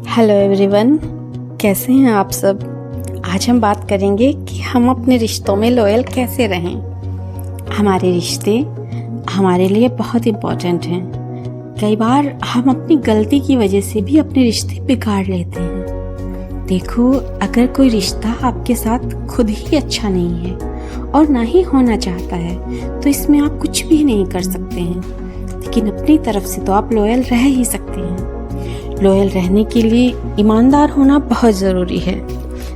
Hello everyone, कैसे हैं आप सब। आज हम बात करेंगे कि हम अपने रिश्तों में लॉयल कैसे रहें। हमारे रिश्ते हमारे लिए बहुत इम्पोर्टेंट हैं। कई बार हम अपनी गलती की वजह से भी अपने रिश्ते बिगाड़ लेते हैं। देखो, अगर कोई रिश्ता आपके साथ खुद ही अच्छा नहीं है और ना ही होना चाहता है तो इसमें आप कुछ भी नहीं कर सकते हैं, लेकिन अपनी तरफ से तो आप लॉयल रह ही सकते हैं। लॉयल रहने के लिए ईमानदार होना बहुत ज़रूरी है।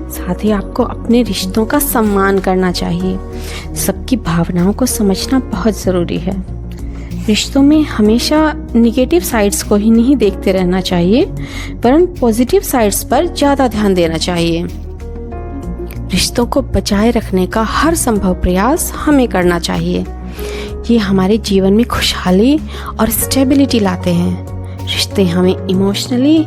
साथ ही आपको अपने रिश्तों का सम्मान करना चाहिए। सबकी भावनाओं को समझना बहुत ज़रूरी है। रिश्तों में हमेशा निगेटिव साइड्स को ही नहीं देखते रहना चाहिए, वरन पॉजिटिव साइड्स पर ज़्यादा ध्यान देना चाहिए। रिश्तों को बचाए रखने का हर संभव प्रयास हमें करना चाहिए। ये हमारे जीवन में खुशहाली और स्टेबिलिटी लाते हैं। रिश्ते हमें इमोशनली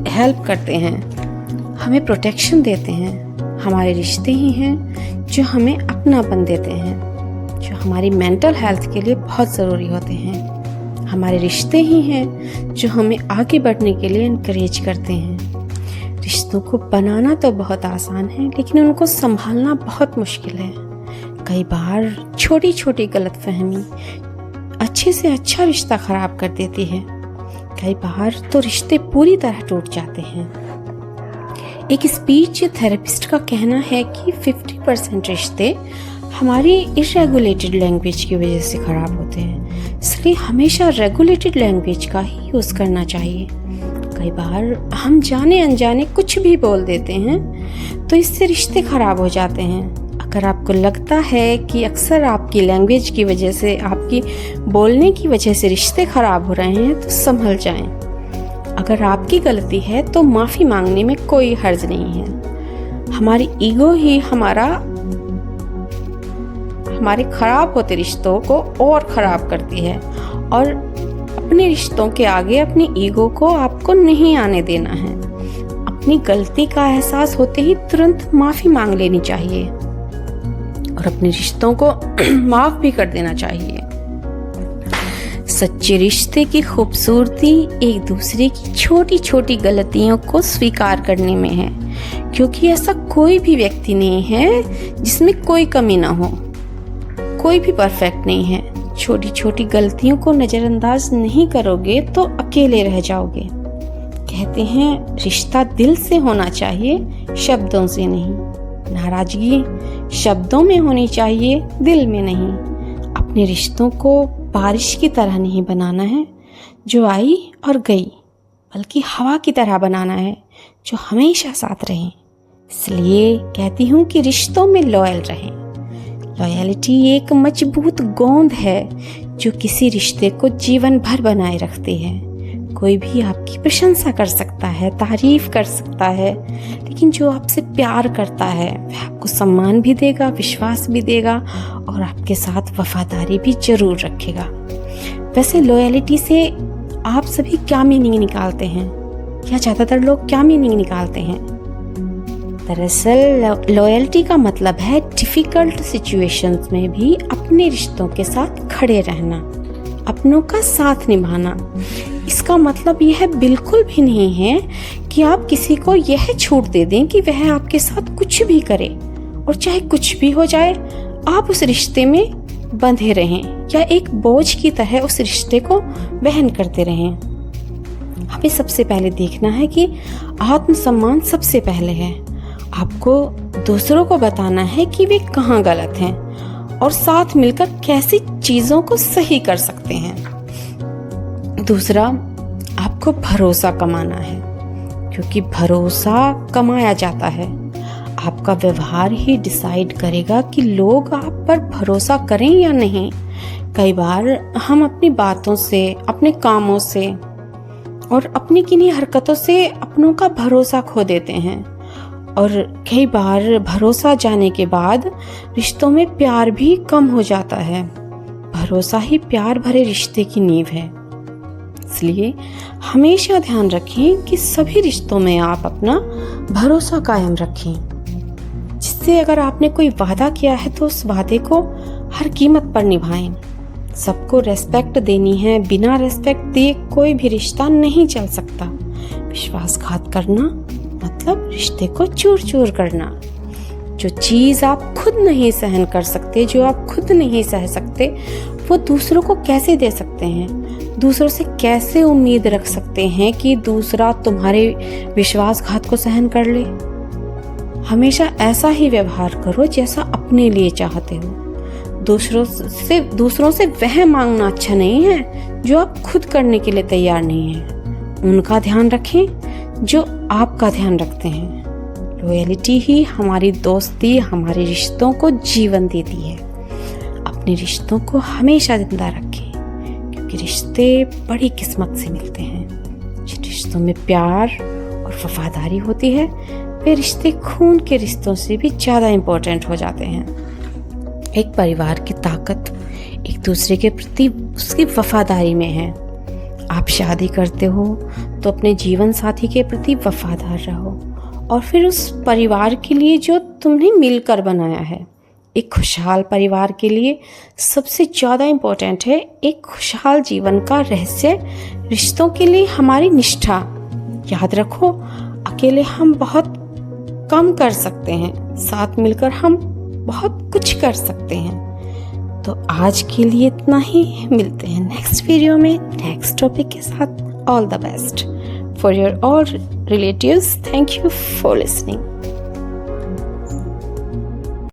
हेल्प करते हैं, हमें प्रोटेक्शन देते हैं। हमारे रिश्ते ही हैं जो हमें अपनापन देते हैं, जो हमारी मेंटल हेल्थ के लिए बहुत ज़रूरी होते हैं। हमारे रिश्ते ही हैं जो हमें आगे बढ़ने के लिए इनकरेज करते हैं। रिश्तों को बनाना तो बहुत आसान है, लेकिन उनको संभालना बहुत मुश्किल है। कई बार छोटी छोटी गलतफहमी अच्छे से अच्छा रिश्ता खराब कर देती है। कई बार तो रिश्ते पूरी तरह टूट जाते हैं। एक स्पीच थेरेपिस्ट का कहना है कि 50% रिश्ते हमारी इरेगुलेटेड लैंग्वेज की वजह से खराब होते हैं। इसलिए हमेशा रेगुलेटेड लैंग्वेज का ही यूज़ करना चाहिए। कई बार हम जाने अनजाने कुछ भी बोल देते हैं तो इससे रिश्ते खराब हो जाते हैं। अगर आपको लगता है कि अक्सर आपकी लैंग्वेज की वजह से, आपकी बोलने की वजह से रिश्ते खराब हो रहे हैं तो संभल जाएं। अगर आपकी गलती है तो माफ़ी मांगने में कोई हर्ज नहीं है। हमारी ईगो ही हमारे खराब होते रिश्तों को और ख़राब करती है, और अपने रिश्तों के आगे अपनी ईगो को आपको नहीं आने देना है। अपनी गलती का एहसास होते ही तुरंत माफ़ी मांग लेनी चाहिए और अपने रिश्तों को माफ भी कर देना चाहिए। सच्चे रिश्ते की खूबसूरती एक दूसरे की छोटी छोटी गलतियों को स्वीकार करने में है, क्योंकि ऐसा कोई भी व्यक्ति नहीं है जिसमें कोई कमी ना हो। कोई भी परफेक्ट नहीं है। छोटी छोटी गलतियों को नज़रअंदाज नहीं करोगे तो अकेले रह जाओगे। कहते हैं रिश्ता दिल से होना चाहिए, शब्दों से नहीं। नाराजगी शब्दों में होनी चाहिए, दिल में नहीं। अपने रिश्तों को बारिश की तरह नहीं बनाना है जो आई और गई, बल्कि हवा की तरह बनाना है जो हमेशा साथ रहे। इसलिए कहती हूँ कि रिश्तों में लॉयल रहें। लॉयल्टी एक मजबूत गोंद है जो किसी रिश्ते को जीवन भर बनाए रखती है। कोई भी आपकी प्रशंसा कर सकता है, तारीफ कर सकता है, लेकिन जो आपसे प्यार करता है वह आपको सम्मान भी देगा, विश्वास भी देगा और आपके साथ वफादारी भी जरूर रखेगा। वैसे लॉयल्टी से आप सभी क्या मीनिंग निकालते हैं, या ज़्यादातर लोग क्या मीनिंग निकालते हैं? दरअसल लॉयल्टी का मतलब है डिफिकल्ट सिचुएशंस में भी अपने रिश्तों के साथ खड़े रहना, अपनों का साथ निभाना। इसका मतलब यह बिल्कुल भी नहीं है कि आप किसी को यह छूट दे दें कि वह आपके साथ कुछ भी करे और चाहे कुछ भी हो जाए आप उस रिश्ते में बंधे रहें, या एक बोझ की तरह उस रिश्ते को वहन करते रहें। हमें सबसे पहले देखना है कि आत्मसम्मान सबसे पहले है। आपको दूसरों को बताना है कि वे कहाँ गलत हैं और साथ मिलकर कैसी चीज़ों को सही कर सकते हैं। दूसरा, आपको भरोसा कमाना है, क्योंकि भरोसा कमाया जाता है। आपका व्यवहार ही डिसाइड करेगा कि लोग आप पर भरोसा करें या नहीं। कई बार हम अपनी बातों से, अपने कामों से और अपनी किन्हीं हरकतों से अपनों का भरोसा खो देते हैं, और कई बार भरोसा जाने के बाद रिश्तों में प्यार भी कम हो जाता है। भरोसा ही प्यार भरे रिश्ते की नींव है। इसलिए हमेशा ध्यान रखें कि सभी रिश्तों में आप अपना भरोसा कायम रखें, जिससे अगर आपने कोई वादा किया है तो उस वादे को हर कीमत पर निभाएं। सबको रेस्पेक्ट देनी है। बिना रेस्पेक्ट दिए कोई भी रिश्ता नहीं चल सकता। विश्वासघात करना मतलब रिश्ते को चूर चूर करना। जो चीज़ आप खुद नहीं सहन कर सकते, जो आप खुद नहीं सह सकते, वो दूसरों को कैसे दे सकते हैं? दूसरों से कैसे उम्मीद रख सकते हैं कि दूसरा तुम्हारे विश्वासघात को सहन कर ले? हमेशा ऐसा ही व्यवहार करो जैसा अपने लिए चाहते हो। दूसरों से वह मांगना अच्छा नहीं है जो आप खुद करने के लिए तैयार नहीं हैं। उनका ध्यान रखें जो आपका ध्यान रखते हैं। लॉयल्टी ही हमारी दोस्ती, हमारे रिश्तों को जीवन देती है। अपने रिश्तों को हमेशा जिंदा रखें, क्योंकि रिश्ते बड़ी किस्मत से मिलते हैं। जिन रिश्तों में प्यार और वफादारी होती है, वे रिश्ते खून के रिश्तों से भी ज़्यादा इम्पोर्टेंट हो जाते हैं। एक परिवार की ताकत एक दूसरे के प्रति उसकी वफादारी में है। आप शादी करते हो तो अपने जीवन साथी के प्रति वफादार रहो, और फिर उस परिवार के लिए जो तुमने मिलकर बनाया है। एक खुशहाल परिवार के लिए सबसे ज़्यादा इम्पोर्टेंट है एक खुशहाल जीवन का रहस्य रिश्तों के लिए हमारी निष्ठा। याद रखो, अकेले हम बहुत कम कर सकते हैं, साथ मिलकर हम बहुत कुछ कर सकते हैं। तो आज के लिए इतना ही। मिलते हैं नेक्स्ट वीडियो में नेक्स्ट टॉपिक के साथ। All the best for your all relatives. Thank you for listening.